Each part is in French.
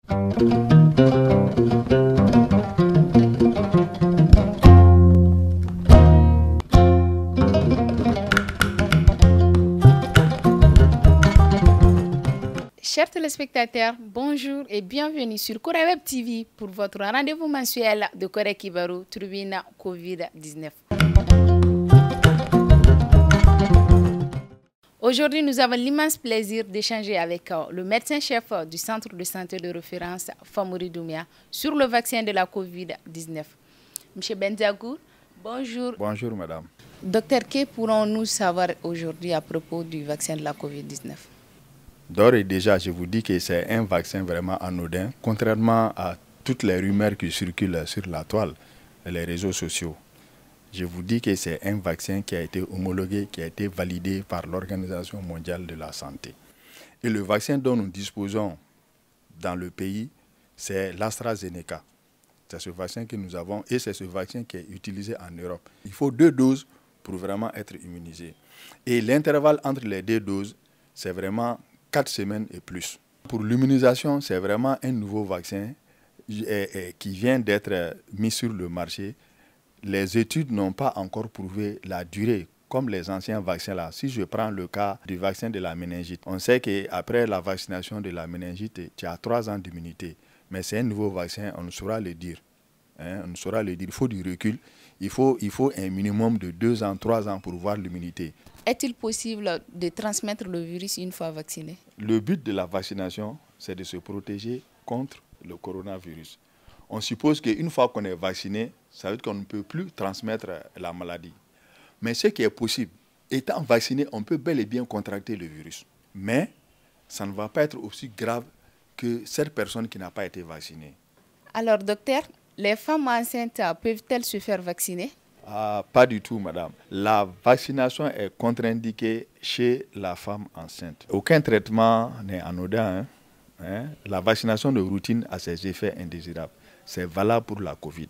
Chers téléspectateurs, bonjour et bienvenue sur Corée Web TV pour votre rendez-vous mensuel de Corée Kibaru Tribune Covid-19. Aujourd'hui, nous avons l'immense plaisir d'échanger avec le médecin-chef du centre de santé de référence Famori Doumbia sur le vaccin de la Covid-19. Monsieur Benzakour, bonjour. Bonjour madame. Docteur, que pourrons-nous savoir aujourd'hui à propos du vaccin de la Covid-19? D'ores et déjà, je vous dis que c'est un vaccin vraiment anodin, contrairement à toutes les rumeurs qui circulent sur la toile et les réseaux sociaux. Je vous dis que c'est un vaccin qui a été homologué, qui a été validé par l'Organisation mondiale de la santé. Et le vaccin dont nous disposons dans le pays, c'est l'AstraZeneca. C'est ce vaccin que nous avons et c'est ce vaccin qui est utilisé en Europe. Il faut 2 doses pour vraiment être immunisé. Et l'intervalle entre les 2 doses, c'est vraiment 4 semaines et plus. Pour l'immunisation, c'est vraiment un nouveau vaccin qui vient d'être mis sur le marché. Les études n'ont pas encore prouvé la durée, comme les anciens vaccins là. Si je prends le cas du vaccin de la méningite, on sait qu'après la vaccination de la méningite, tu as 3 ans d'immunité. Mais c'est un nouveau vaccin, on ne saura le dire. On ne saura le dire. Il faut du recul. Il faut un minimum de 2 ans, 3 ans pour voir l'immunité. Est-il possible de transmettre le virus une fois vacciné? Le but de la vaccination, c'est de se protéger contre le coronavirus. On suppose qu'une fois qu'on est vacciné, ça veut dire qu'on ne peut plus transmettre la maladie. Mais ce qui est possible, étant vacciné, on peut bel et bien contracter le virus. Mais ça ne va pas être aussi grave que cette personne qui n'a pas été vaccinée. Alors, docteur, les femmes enceintes peuvent-elles se faire vacciner? Pas du tout, madame. La vaccination est contre-indiquée chez la femme enceinte. Aucun traitement n'est anodin. La vaccination de routine a ses effets indésirables. C'est valable pour la Covid.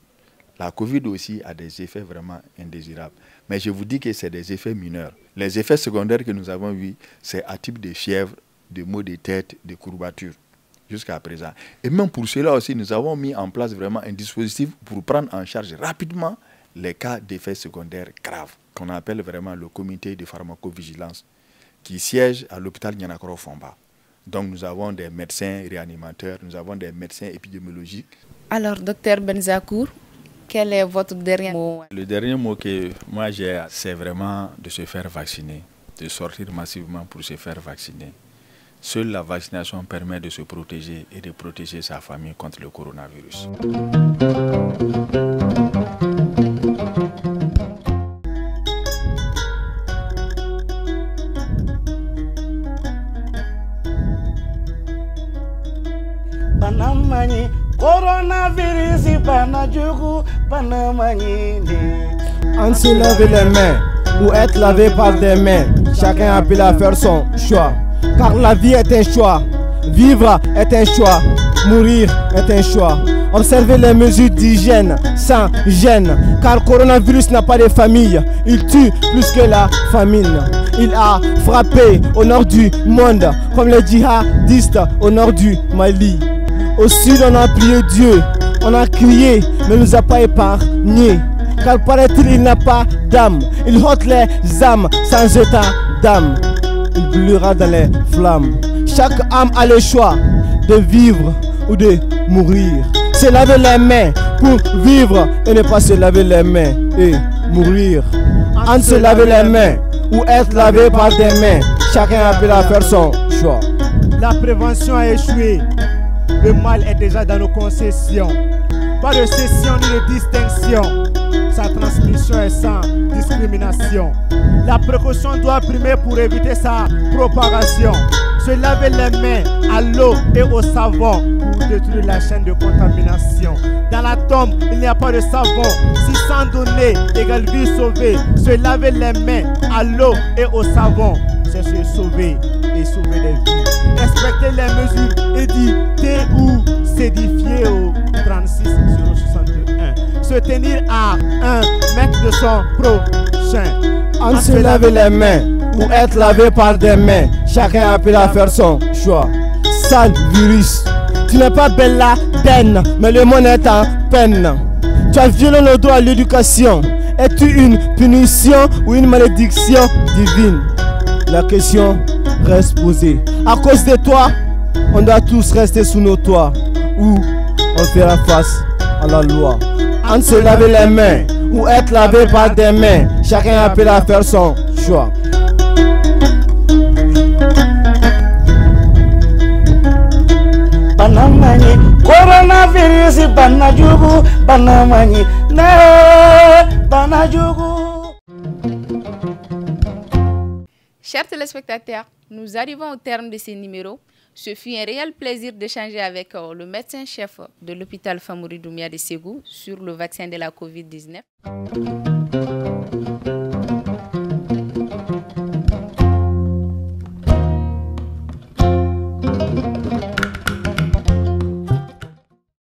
La Covid aussi a des effets vraiment indésirables. Mais je vous dis que c'est des effets mineurs. Les effets secondaires que nous avons vus, c'est à type de fièvre, de maux de tête, de courbatures, jusqu'à présent. Et même pour cela aussi, nous avons mis en place vraiment un dispositif pour prendre en charge rapidement les cas d'effets secondaires graves, qu'on appelle vraiment le comité de pharmacovigilance, qui siège à l'hôpital Nianakoro Fomba. Donc nous avons des médecins réanimateurs, nous avons des médecins épidémiologiques. Alors, docteur Benzakour, quel est votre dernier mot? Le dernier mot que moi j'ai, c'est vraiment de se faire vacciner, de sortir massivement pour se faire vacciner. Seule la vaccination permet de se protéger et de protéger sa famille contre le coronavirus. On se lave les mains ou être lavé par des mains. Chacun a pu faire son choix. Car la vie est un choix. Vivre est un choix. Mourir est un choix. Observez les mesures d'hygiène sans gêne. Car le coronavirus n'a pas de famille. Il tue plus que la famine. Il a frappé au nord du monde, comme les djihadistes au nord du Mali. Au sud, on a prié Dieu, on a crié, mais il ne nous a pas épargnés. Car paraît-il, il n'a pas d'âme. Il ôte les âmes sans état d'âme. Il brûlera dans les flammes. Chaque âme a le choix de vivre ou de mourir. Se laver les mains pour vivre et ne pas se laver les mains et mourir. Entre se laver les mains ou être lavé par des mains, chacun a pu faire son choix. La prévention a échoué. Le mal est déjà dans nos concessions. Pas de cession ni de distinction. Sa transmission est sans discrimination. La précaution doit primer pour éviter sa propagation. Se laver les mains à l'eau et au savon pour détruire la chaîne de contamination. Dans la tombe, il n'y a pas de savon. Si sans donner égale vie sauvée, se laver les mains à l'eau et au savon, c'est se sauver et sauver des vies. Respecter les mesures éditées ou s'édifier au 36061. Se tenir à 1 mètre de son prochain. On se laver les mains ou être lavé par des mains. Chacun a pu faire son choix. Sale virus, Tu n'es pas belle la peine, mais le monde est en peine. Tu as violé le droit à l'éducation. Es-tu une punition ou une malédiction divine? La question reste posée. À cause de toi, on doit tous rester sous nos toits, ou on fera face à la loi. Entre se laver les mains ou être lavé par des mains, chacun a appelé à faire son choix. Banamani, coronavirus, banajugu, banamani, ne, banajugu. Chers téléspectateurs, nous arrivons au terme de ces numéros. Ce fut un réel plaisir d'échanger avec le médecin-chef de l'hôpital Famori Doumbia de Ségou sur le vaccin de la COVID-19.